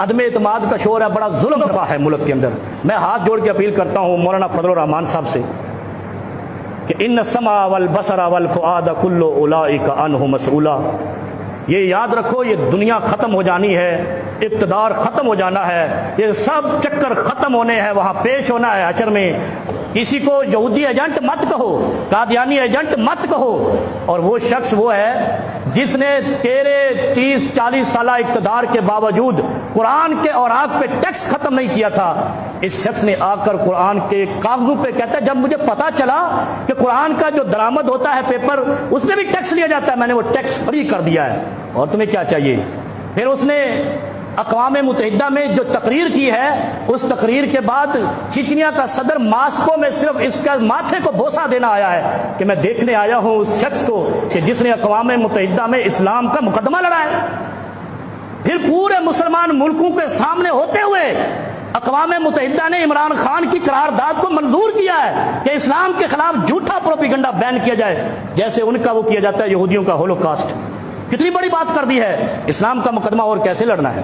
عدم اعتماد کا شور ہے، بڑا ظلم ہوا ہے ملک کے اندر۔ میں ہاتھ جوڑ کے اپیل کرتا ہوں مولانا فضل الرحمان صاحب سے کہ ان السمع والبصر والفؤاد کل اولئک عنہ مسئولا۔ یہ یاد رکھو، یہ دنیا ختم ہو جانی ہے، اقتدار ختم ہو جانا ہے، یہ سب چکر ختم ہونے ہیں، وہاں پیش ہونا ہے حشر میں۔ کسی کو یہودی ایجنٹ مت کہو، قادیانی ایجنٹ مت کہو۔ اور وہ شخص وہ ہے جس نے تیرے 30-40 سالہ اقتدار کے باوجود قرآن کے اوراق پہ ٹیکس ختم نہیں کیا تھا۔ اس شخص نے آ کر قرآن کے کاغذوں پہ کہتا ہے جب مجھے پتا چلا کہ قرآن کا جو درآمد ہوتا ہے پیپر اس میں بھی ٹیکس لیا جاتا ہے، میں نے وہ ٹیکس فری کر دیا ہے، اور تمہیں کیا چاہیے؟ پھر اس نے اقوام متحدہ میں جو تقریر کی ہے، اس تقریر کے بعد چچنیا کا صدر ماسکو میں صرف اس کا ماتھے کو بوسہ دینا آیا ہے کہ میں دیکھنے آیا ہوں اس شخص کو کہ جس نے اقوام متحدہ میں اسلام کا مقدمہ لڑا ہے۔ پھر پورے مسلمان ملکوں کے سامنے ہوتے ہوئے اقوام متحدہ نے عمران خان کی قرارداد کو منظور کیا ہے کہ اسلام کے خلاف جھوٹا پروپیگنڈا بین کیا جائے، جیسے ان کا وہ کیا جاتا ہے یہودیوں کا ہولوکاسٹ۔ کتنی بڑی بات کر دی ہے، اسلام کا مقدمہ اور کیسے لڑنا ہے؟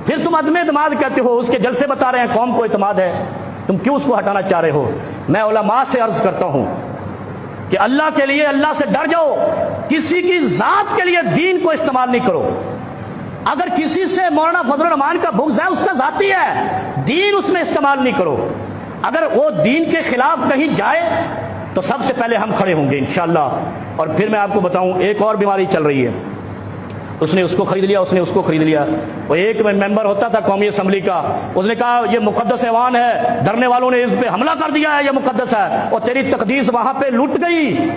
پھر تم عدم اعتماد کہتے ہو، اس کے جلسے بتا رہے ہیں قوم کو اعتماد ہے، تم کیوں اس کو ہٹانا چاہ رہے ہو؟ میں علماء سے عرض کرتا ہوں کہ اللہ کے لیے اللہ سے ڈر جاؤ، کسی کی ذات کے لیے دین کو استعمال نہیں کرو۔ اگر کسی سے مولانا فضل الرحمان کا بغض ہے، اس کا ذاتی ہے، دین اس میں استعمال نہیں کرو۔ اگر وہ دین کے خلاف کہیں جائے تو سب سے پہلے ہم کھڑے ہوں گے انشاءاللہ۔ اور پھر میں آپ کو بتاؤں ایک اور بیماری چل رہی ہے، اس نے اس کو خرید لیا، اس نے اس کو خرید لیا۔ وہ ایک ممبر ہوتا تھا قومی اسمبلی کا، اس نے کہا یہ مقدس ایوان ہے، دھرنے والوں نے اس پہ حملہ کر دیا ہے، یہ مقدس ہے، اور تیری تقدیس وہاں پہ لٹ گئی۔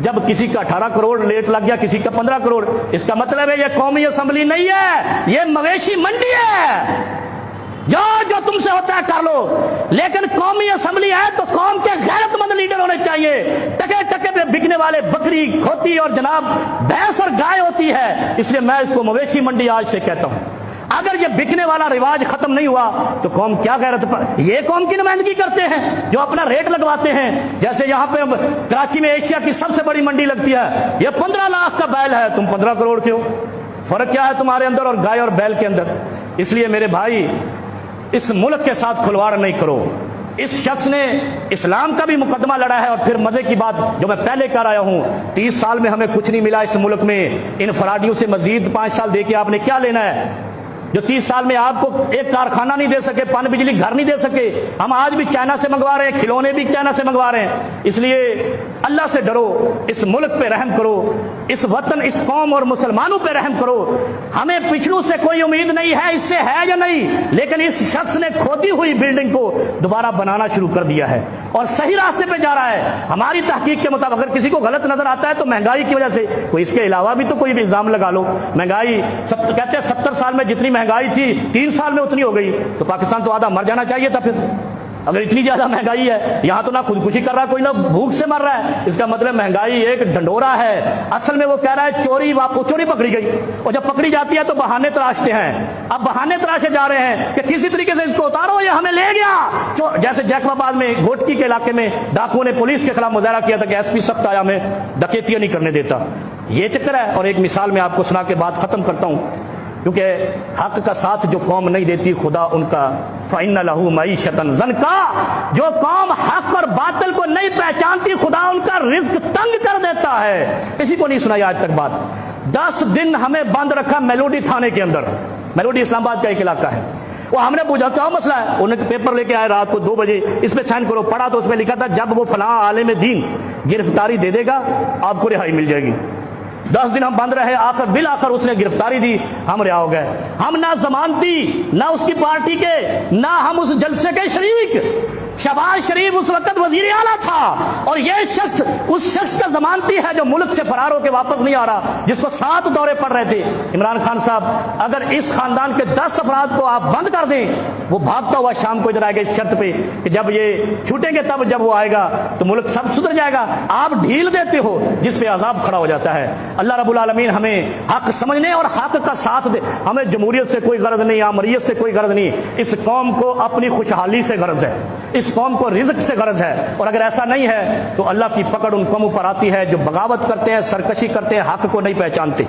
جب کسی کا 18 کروڑ لیٹ لگ گیا، کسی کا 15 کروڑ، اس کا مطلب ہے یہ قومی اسمبلی نہیں ہے، یہ مویشی منڈی ہے۔ جو تم سے ہوتا ہے کر لو، لیکن قومی اسمبلی ہے تو قوم کے غیرت مند لیڈر ہونے چاہیے۔ ٹکے ٹکے پہ بکنے والے بکری، کھوتی اور جناب بھینس اور گائے ہوتی ہے، اس لیے میں اس کو مویشی منڈی آج سے کہتا ہوں۔ اگر یہ بکنے والا رواج ختم نہیں ہوا تو قوم کیا غیرت پر؟ یہ قوم کی نمائندگی کرتے ہیں جو اپنا ریٹ لگواتے ہیں۔ جیسے یہاں پہ کراچی میں ایشیا کی سب سے بڑی منڈی لگتی ہے، یہ 15 لاکھ کا بیل ہے، تم 15 کروڑ کے ہو۔ فرق کیا ہے تمہارے اندر اور گائے اور بیل کے اندر؟ اس لیے میرے بھائی اس ملک کے ساتھ کھلواڑ نہیں کرو۔ اس شخص نے اسلام کا بھی مقدمہ لڑا ہے، اور پھر مزے کی بات جو میں پہلے کر آیا ہوں، 30 سال میں ہمیں کچھ نہیں ملا اس ملک میں، ان فراڈیوں سے مزید 5 سال دے کے آپ نے کیا لینا ہے؟ جو 30 سال میں آپ کو ایک کارخانہ نہیں دے سکے، پانی بجلی گھر نہیں دے سکے، ہم آج بھی چائنا سے منگوا رہے ہیں، کھلونے بھی چائنا سے منگوا رہے ہیں۔ اس لیے اللہ سے ڈرو، اس ملک پہ رحم کرو، اس وطن، اس قوم اور مسلمانوں پہ رحم کرو۔ ہمیں پچھلوں سے کوئی امید نہیں ہے، اس سے ہے یا نہیں، لیکن اس شخص نے کھوتی ہوئی بلڈنگ کو دوبارہ بنانا شروع کر دیا ہے اور صحیح راستے پہ جا رہا ہے۔ ہماری تحقیق کے مطابق اگر کسی کو غلط نظر آتا ہے تو مہنگائی کی وجہ سے، کوئی اس کے علاوہ بھی تو کوئی بھی الزام لگا لو۔ مہنگائی کہتے ہیں 70 سال میں جتنی مہنگائی تھی 3 سال میں اتنی ہو گئی، تو پاکستان تو آدھا مر جانا چاہیے تھا۔ پھر اگر اتنی زیادہ مہنگائی ہے، یہاں تو نہ خودکشی کر رہا کوئی، نہ بھوک سے مر رہا ہے، اس کا مطلب مہنگائی ایک ڈنڈورا ہے۔ اصل میں وہ کہہ رہا ہے چوری پکڑی گئی، اور جب پکڑی جاتی ہے تو بہانے تراشتے ہیں۔ اب بہانے تراشے جا رہے ہیں کہ کسی طریقے سے اس کو اتارو، یہ ہمیں لے گیا۔ جیسے جیکب آباد میں گھوٹکی کے علاقے میں ڈاکوؤں نے پولیس کے خلاف مظاہرہ کیا تھا کہ ایس پی سخت آیا، ہمیں ڈکیتیاں نہیں کرنے دیتا۔ یہ چکر ہے۔ اور ایک مثال میں آپ کو سنا کے بات ختم کرتا ہوں، کیونکہ حق کا ساتھ جو قوم نہیں دیتی خدا ان کا فَإِنَّ لَهُ مَعِيشَةً ضَنْكَا، جو قوم حق اور باطل کو نہیں پہچانتی خدا ان کا رزق تنگ کر دیتا ہے۔ کسی کو نہیں سنائی آج تک بات۔ 10 دن ہمیں بند رکھا میلوڈی تھانے کے اندر، میلوڈی اسلام آباد کا ایک علاقہ ہے۔ وہ ہم نے پوچھا کیا مسئلہ ہے، انہوں نے پیپر لے کے آئے رات کو 2 بجے، اس پہ سائن کرو۔ پڑھا تو اس پہ لکھا تھا جب وہ فلاں عالم دین گرفتاری دے دے گا آپ کو رہائی مل جائے گی۔ 10 دن ہم بند رہے، بالآخر اس نے گرفتاری دی، ہم رہا ہو گئے۔ ہم نہ ضمانتی، نہ اس کی پارٹی کے، نہ ہم اس جلسے کے شریک۔ شہباز شریف اس وقت وزیر اعلیٰ تھا، اور یہ شخص اس شخص کا ضمانتی ہے جو ملک سے فرار ہو کے واپس نہیں آ رہا، جس کو 7 دورے پڑ رہے تھے۔ عمران خان صاحب، اگر اس خاندان کے 10 افراد کو آپ بند کر دیں، وہ بھاگتا ہوا شام کو ادھر آئے گا اس شرط پہ کہ جب یہ چھوٹیں گے تب جب وہ آئے گا تو ملک سب سدھر جائے گا۔ آپ ڈھیل دیتے ہو جس پہ عذاب کھڑا ہو جاتا ہے۔ اللہ رب العالمین ہمیں حق سمجھنے اور حق کا ساتھ دے۔ ہمیں جمہوریت سے کوئی غرض نہیں، آمریت سے کوئی غرض نہیں، اس قوم کو اپنی خوشحالی سے غرض ہے، اس قوم کو رزق سے غرض ہے۔ اور اگر ایسا نہیں ہے تو اللہ کی پکڑ ان قوموں پر آتی ہے جو بغاوت کرتے ہیں، سرکشی کرتے ہیں، حق کو نہیں پہچانتے۔